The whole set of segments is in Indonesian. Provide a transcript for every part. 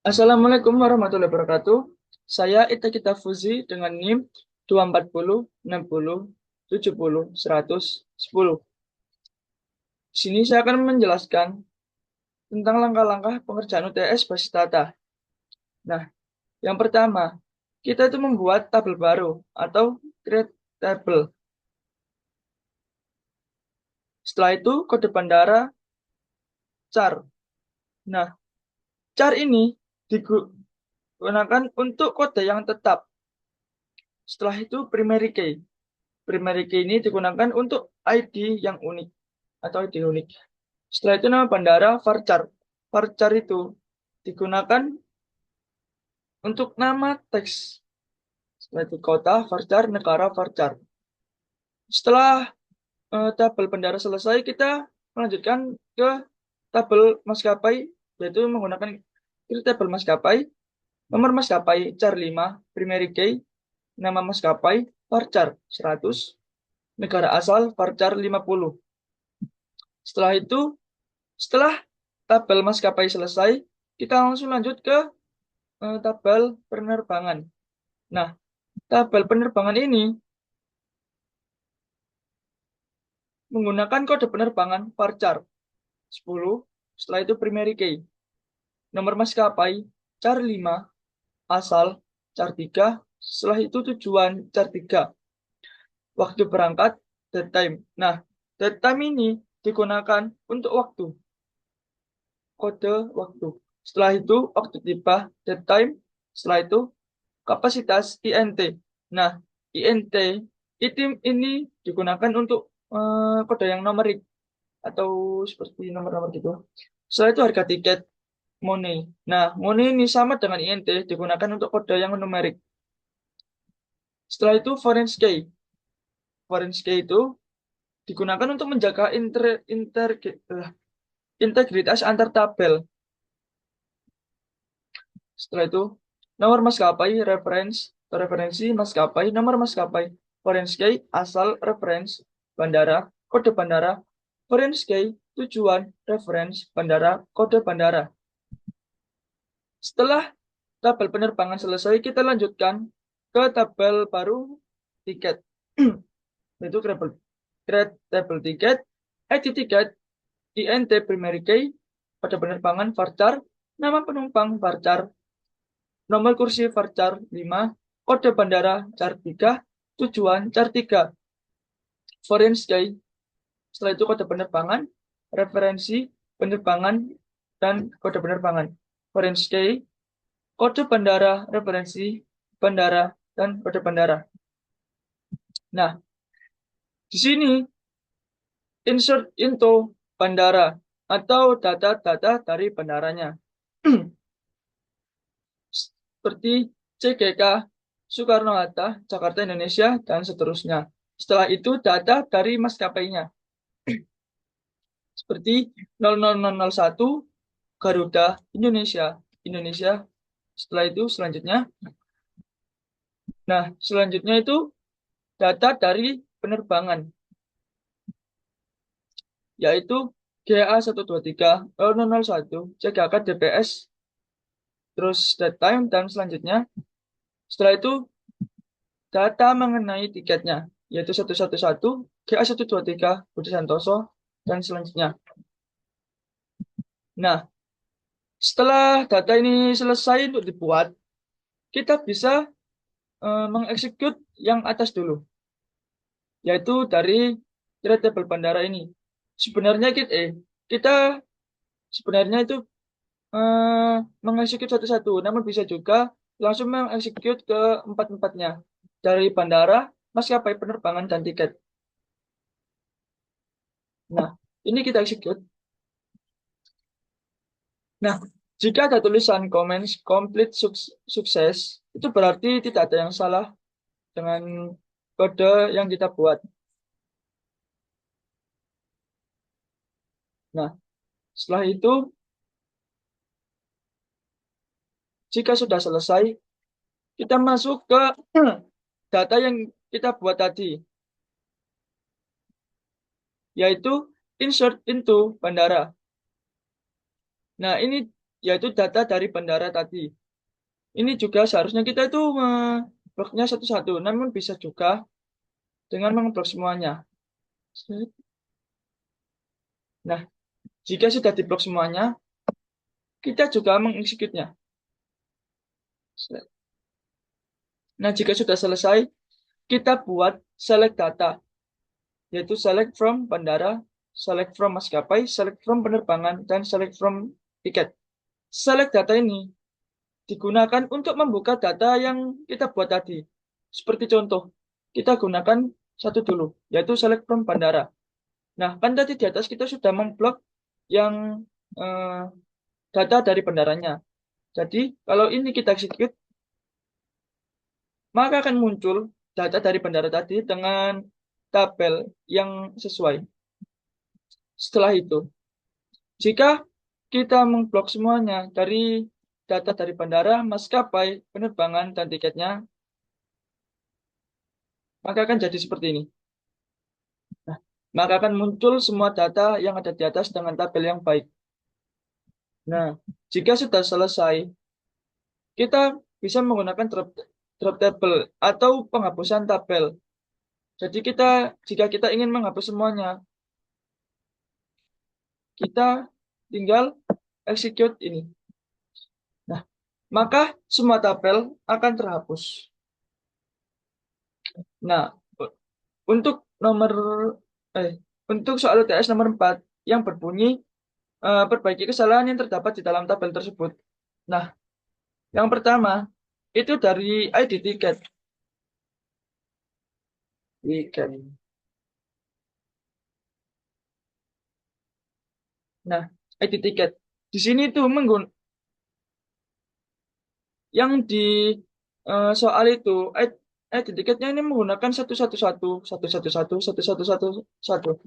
Assalamualaikum warahmatullahi wabarakatuh. Saya Ita Kita Fuzi dengan NIM 24060700110. Di sini saya akan menjelaskan tentang langkah-langkah pengerjaan UTS basis data. Nah, yang pertama, kita itu membuat tabel baru atau create table. Setelah itu, kode bandara char. Nah, char ini digunakan untuk kode yang tetap. Setelah itu, primary key. Primary key ini digunakan untuk ID yang unik atau ID unik. Setelah itu nama bandara varchar. Varchar itu digunakan untuk nama teks. Setelah itu kota varchar, negara varchar. Setelah tabel bandara selesai, kita melanjutkan ke tabel maskapai, yaitu menggunakan tabel maskapai, nomor maskapai char 5, primary key, nama maskapai varchar 100, negara asal varchar 50. Setelah itu, setelah tabel maskapai selesai, kita langsung lanjut ke tabel penerbangan. Nah, tabel penerbangan ini menggunakan kode penerbangan varchar 10, setelah itu primary key. Nomor maskapai char 5, asal char 3, setelah itu tujuan char 3. Waktu berangkat dead time. Nah, dead time ini digunakan untuk waktu, kode waktu. Setelah itu waktu tiba dead time, setelah itu kapasitas INT. Nah, INT ini digunakan untuk kode yang numerik atau seperti nomor-nomor gitu. Setelah itu harga tiket money. Nah, money ini sama dengan INT digunakan untuk kode yang numerik. Setelah itu foreign key. Foreign key itu digunakan untuk menjaga integritas antar tabel. Setelah itu nomor maskapai referensi maskapai, nomor maskapai, foreign key, asal, reference, bandara, kode bandara, foreign key, tujuan, reference, bandara, kode bandara. Setelah tabel penerbangan selesai, kita lanjutkan ke tabel baru tiket. Yaitu create table tiket, ID tiket, INT primary key, pada penerbangan varchar, nama penumpang varchar, nomor kursi varchar 5, kode bandara char 3, tujuan char 3, foreign sky, setelah itu kode penerbangan, referensi penerbangan, dan kode penerbangan. Foreign sky, kode bandara, referensi bandara, dan kode bandara. Nah, di sini insert into bandara atau data-data dari bandaranya. Seperti CGK, Soekarno-Hatta, Jakarta, Indonesia, dan seterusnya. Setelah itu data dari maskapainya. Seperti 00001, Garuda, Indonesia, Indonesia. Setelah itu selanjutnya. Nah, selanjutnya itu data dari penerbangan, yaitu GA123 CGK DPS, terus date time, dan selanjutnya. Setelah itu data mengenai tiketnya, yaitu 111 GA123 Budi Santoso, dan selanjutnya. Nah, setelah data ini selesai untuk dibuat, kita bisa mengeksekut yang atas dulu, yaitu dari table bandara ini. Sebenarnya kita sebenarnya itu eh, mengeksekut satu-satu, namun bisa juga langsung mengeksekut ke empat-empatnya dari bandara, maskapai penerbangan, dan tiket. Nah, ini kita eksekut. Nah, jika ada tulisan comments complete sukses, itu berarti tidak ada yang salah dengan kode yang kita buat. Nah, setelah itu, jika sudah selesai, kita masuk ke data yang kita buat tadi, yaitu insert into bandara. Nah, ini yaitu data dari bandara tadi. Ini juga seharusnya kita itu bloknya satu-satu, namun bisa juga dengan mengeblok semuanya. Nah, jika sudah diblok semuanya, kita juga mengeksekutnya. Nah, jika sudah selesai, kita buat select data, yaitu select from bandara, select from maskapai, select from penerbangan, dan select from tiket. Select data ini digunakan untuk membuka data yang kita buat tadi. Seperti contoh, kita gunakan satu dulu, yaitu select from bandara. Nah, kan tadi di atas kita sudah memblok yang eh, data dari bandaranya. Jadi, kalau ini kita execute, maka akan muncul data dari bandara tadi dengan tabel yang sesuai. Setelah itu, jika kita memblok semuanya dari data dari bandara, maskapai, penerbangan, dan tiketnya, maka akan jadi seperti ini. Nah, maka akan muncul semua data yang ada di atas dengan tabel yang baik. Nah, jika sudah selesai, kita bisa menggunakan drop table atau penghapusan tabel. Jadi jika kita ingin menghapus semuanya, kita tinggal execute ini. Nah, maka semua tabel akan terhapus. Nah, untuk nomor eh untuk soal UTS nomor 4 yang berbunyi perbaiki kesalahan yang terdapat di dalam tabel tersebut. Nah, yang pertama itu dari ID tiket. Tiket. Nah, ID tiket. Di sini tuh yang di soal itu ID tiketnya ini menggunakan 111, 111, 111, 111,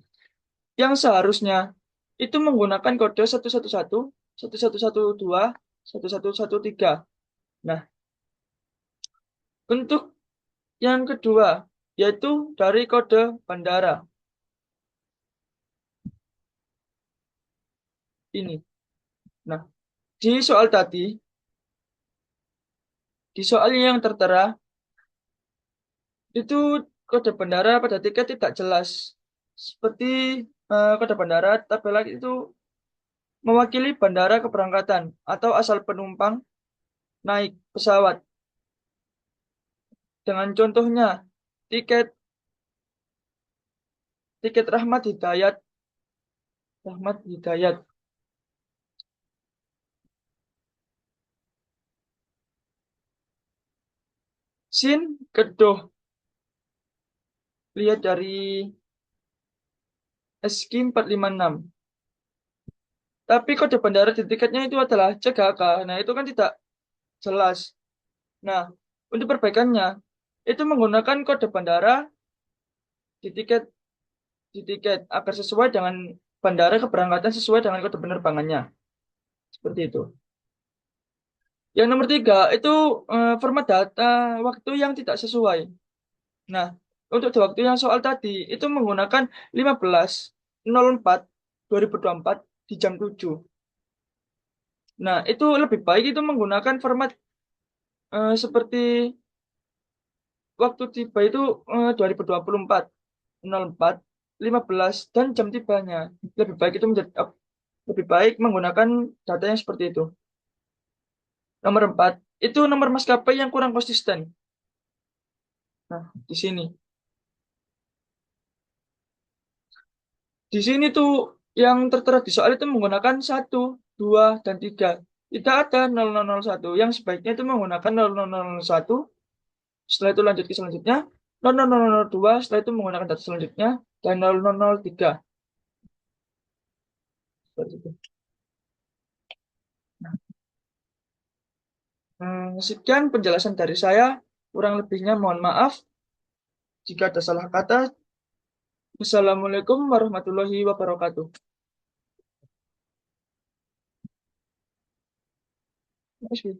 yang seharusnya itu menggunakan kode 111, 1112, 1113. Nah, untuk yang kedua yaitu dari kode bandara ini. Nah, di soal tadi, di soal yang tertera itu kode bandara pada tiket tidak jelas. Seperti kode bandara tabel itu mewakili bandara keberangkatan atau asal penumpang naik pesawat. Dengan contohnya, tiket tiket Rahmat Hidayat. Sin Kedoh. Lihat dari SK 456. Tapi kode bandara di tiketnya itu adalah CGK. Nah, itu kan tidak jelas. Nah, untuk perbaikannya, itu menggunakan kode bandara di tiket di tiket agar sesuai dengan bandara keberangkatan sesuai dengan kode penerbangannya. Seperti itu. Yang nomor 3 itu format data waktu yang tidak sesuai. Nah, untuk di waktu yang soal tadi itu menggunakan 15.04.2024 di jam 7. Nah, itu lebih baik itu menggunakan format seperti waktu tiba itu 2024 04 15 dan jam tibanya. Lebih baik itu lebih baik menggunakan data yang seperti itu. Nomor 4 itu nomor maskapai yang kurang konsisten. Nah, di sini. Di sini tuh yang tertera di soal itu menggunakan 1, 2, dan 3. Tidak ada 0001. Yang sebaiknya itu menggunakan 0001. Setelah itu lanjut ke selanjutnya. 0002. Setelah itu menggunakan data selanjutnya. Dan 0003. Seperti itu. Nah, sekian penjelasan dari saya. Kurang lebihnya mohon maaf. Jika ada salah kata. Wassalamualaikum warahmatullahi wabarakatuh. Terima kasih.